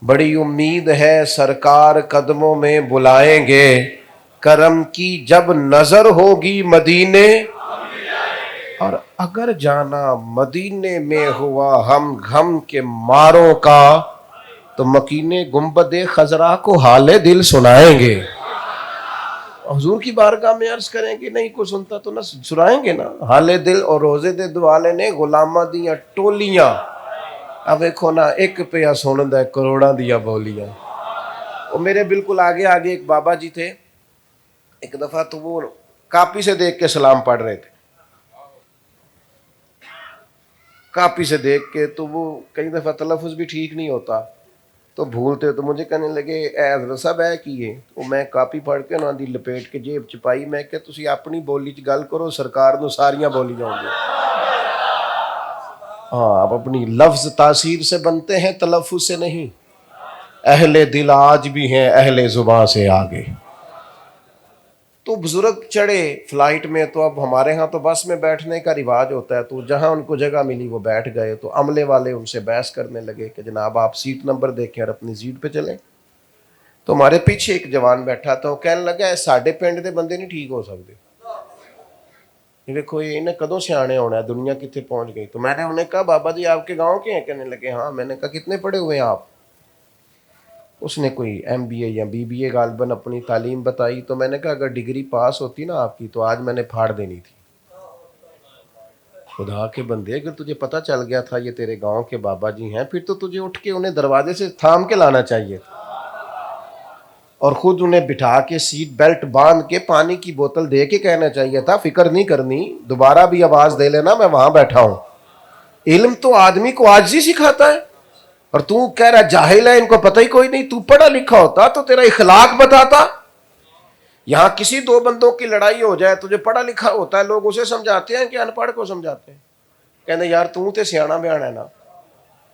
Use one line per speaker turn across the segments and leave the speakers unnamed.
بڑی امید ہے سرکار قدموں میں بلائیں گے، کرم کی جب نظر ہوگی مدینے، اور اگر جانا مدینے میں ہوا ہم غم کے ماروں کا، تو مکینے گنبد خضرا کو حال دل سنائیں گے۔ حضور کی بارگاہ میں عرض کریں کہ نہیں کوئی سنتا تو نہ سنائیں گے نا، حال دل اور روزے دے دوالے نے غلامہ دیاں ٹولیاں، اب ایکھو نا ایک پیا سنن دا کروڑاں دیاں بولیاں۔ وہ میرے بالکل آگے ایک بابا جی تھے، ایک دفعہ تو وہ کاپی سے دیکھ کے سلام پڑھ رہے تھے، کاپی سے دیکھ کے، تو وہ کئی دفعہ تلفظ بھی ٹھیک نہیں ہوتا تو بھولتے، تو مجھے کہنے لگے اے حضرت صاحب ہے کیے، تو میں کاپی پڑھ کے انہاں دی لپیٹ کے جیب چپائی، میں کہ تسی اپنی بولی چ گل کرو، سرکار نو ساریاں بولیاں ہوں گی۔ ہاں، اب اپنی لفظ تاثیر سے بنتے ہیں، تلفظ سے نہیں۔ اہل دل آج بھی ہیں اہل زباں سے آگے۔ تو بزرگ چڑھے فلائٹ میں، تو اب ہمارے ہاں تو بس میں بیٹھنے کا رواج ہوتا ہے، تو جہاں ان کو جگہ ملی وہ بیٹھ گئے، تو عملے والے ان سے بحث کرنے لگے کہ جناب آپ سیٹ نمبر دیکھیں اور اپنی سیٹ پہ چلیں۔ تو ہمارے پیچھے ایک جوان بیٹھا تھا، وہ کہنے لگا ہے ساڈے پنڈ دے بندے نہیں ٹھیک ہو سکتے، یہ دیکھو یہ انہیں کدوں سیانے ہونا ہے، دنیا کتنے پہنچ گئی۔ تو میں نے انہیں کہا بابا جی آپ کے گاؤں کے ہیں؟ کہنے لگے ہاں۔ میں نے کہا کتنے پڑھے ہوئے ہیں آپ؟ اس نے کوئی MBA یا BBA غالباً اپنی تعلیم بتائی، تو میں نے کہا اگر ڈگری پاس ہوتی نا آپ کی تو آج میں نے پھاڑ دینی تھی۔ خدا کے بندے، اگر تجھے پتہ چل گیا تھا یہ تیرے گاؤں کے بابا جی ہیں، پھر تو تجھے اٹھ کے انہیں دروازے سے تھام کے لانا چاہیے تھا، اور خود انہیں بٹھا کے سیٹ بیلٹ باندھ کے پانی کی بوتل دے کے کہنا چاہیے تھا فکر نہیں کرنی، دوبارہ بھی آواز دے لینا میں وہاں بیٹھا ہوں۔ علم تو آدمی کو عاجزی سکھاتا ہے، اور تو کہہ رہا جاہل ہے ان کو پتہ ہی کوئی نہیں۔ تو پڑھا لکھا ہوتا تو تیرا اخلاق بتاتا۔ یہاں کسی دو بندوں کی لڑائی ہو جائے، تجھے پڑھا لکھا ہوتا ہے، لوگ اسے سمجھاتے ہیں کہ ان پڑھ کو سمجھاتے ہیں، کہتے یار تو تے سیانا بیانا ہے نا،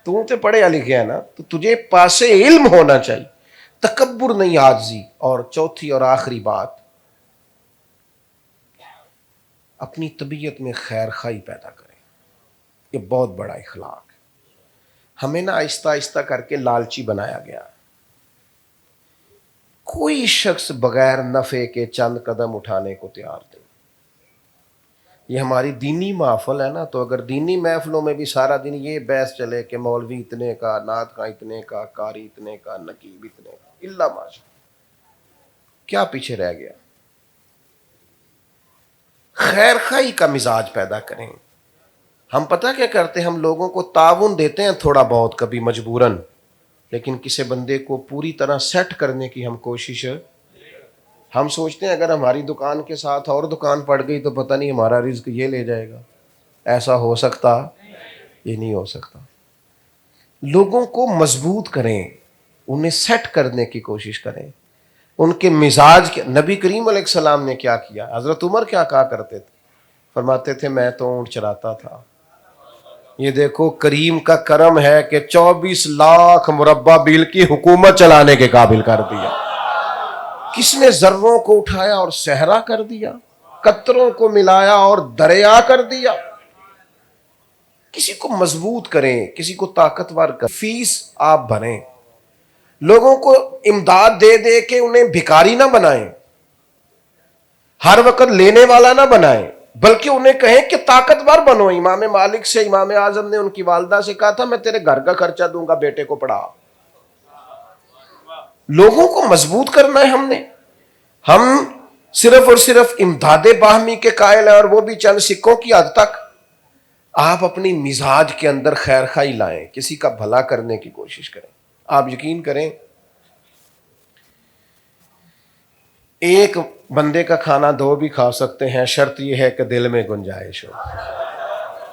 تو تے پڑھے لکھے ہے نا، تو تجھے پاسے علم ہونا چاہیے، تکبر نہیں، عاجزی۔ اور چوتھی اور آخری بات، اپنی طبیعت میں خیر خواہی پیدا کریں، یہ بہت بڑا اخلاق ہے۔ ہمیں نا آہستہ آہستہ کر کے لالچی بنایا گیا۔ کوئی شخص بغیر نفع کے چند قدم اٹھانے کو تیار نہیں۔ یہ ہماری دینی محفل ہے نا، تو اگر دینی محفلوں میں بھی سارا دن یہ بحث چلے کہ مولوی اتنے کا، نعت خواں اتنے کا، قاری اتنے کا، نقیب اتنے کا، اللہ ماشاء، کیا پیچھے رہ گیا؟ خیر خواہی کا مزاج پیدا کریں۔ ہم پتہ کیا کرتے ہیں، ہم لوگوں کو تعاون دیتے ہیں تھوڑا بہت کبھی مجبوراً، لیکن کسی بندے کو پوری طرح سیٹ کرنے کی ہم کوشش، ہم سوچتے ہیں اگر ہماری دکان کے ساتھ اور دکان پڑ گئی تو پتہ نہیں ہمارا رزق یہ لے جائے گا۔ ایسا ہو سکتا؟ یہ نہیں ہو سکتا۔ لوگوں کو مضبوط کریں، انہیں سیٹ کرنے کی کوشش کریں، ان کے مزاج کے۔ نبی کریم علیہ السلام نے کیا کیا؟ حضرت عمر کیا کہا کرتے تھے؟ فرماتے تھے میں تو اونٹ چراتا تھا۔ یہ دیکھو کریم کا کرم ہے کہ 24 لاکھ مربع میل کی حکومت چلانے کے قابل کر دیا۔ کس نے ذروں کو اٹھایا اور صحرا کر دیا، قطروں کو ملایا اور دریا کر دیا۔ کسی کو مضبوط کریں، کسی کو طاقتور کریں، فیس آپ بھریں، لوگوں کو امداد دے دے کے انہیں بھکاری نہ بنائیں، ہر وقت لینے والا نہ بنائیں، بلکہ انہیں کہیں کہ طاقتور بنو۔ امام مالک سے امام اعظم نے ان کی والدہ سے کہا تھا میں تیرے گھر کا خرچہ دوں گا، بیٹے کو پڑھا۔ لوگوں کو مضبوط کرنا ہے ہم نے۔ ہم صرف اور صرف امداد باہمی کے قائل ہیں، اور وہ بھی چند سکوں کی حد تک۔ آپ اپنی مزاج کے اندر خیر خواہی لائیں، کسی کا بھلا کرنے کی کوشش کریں۔ آپ یقین کریں ایک بندے کا کھانا دو بھی کھا سکتے ہیں، شرط یہ ہے کہ دل میں گنجائش ہو۔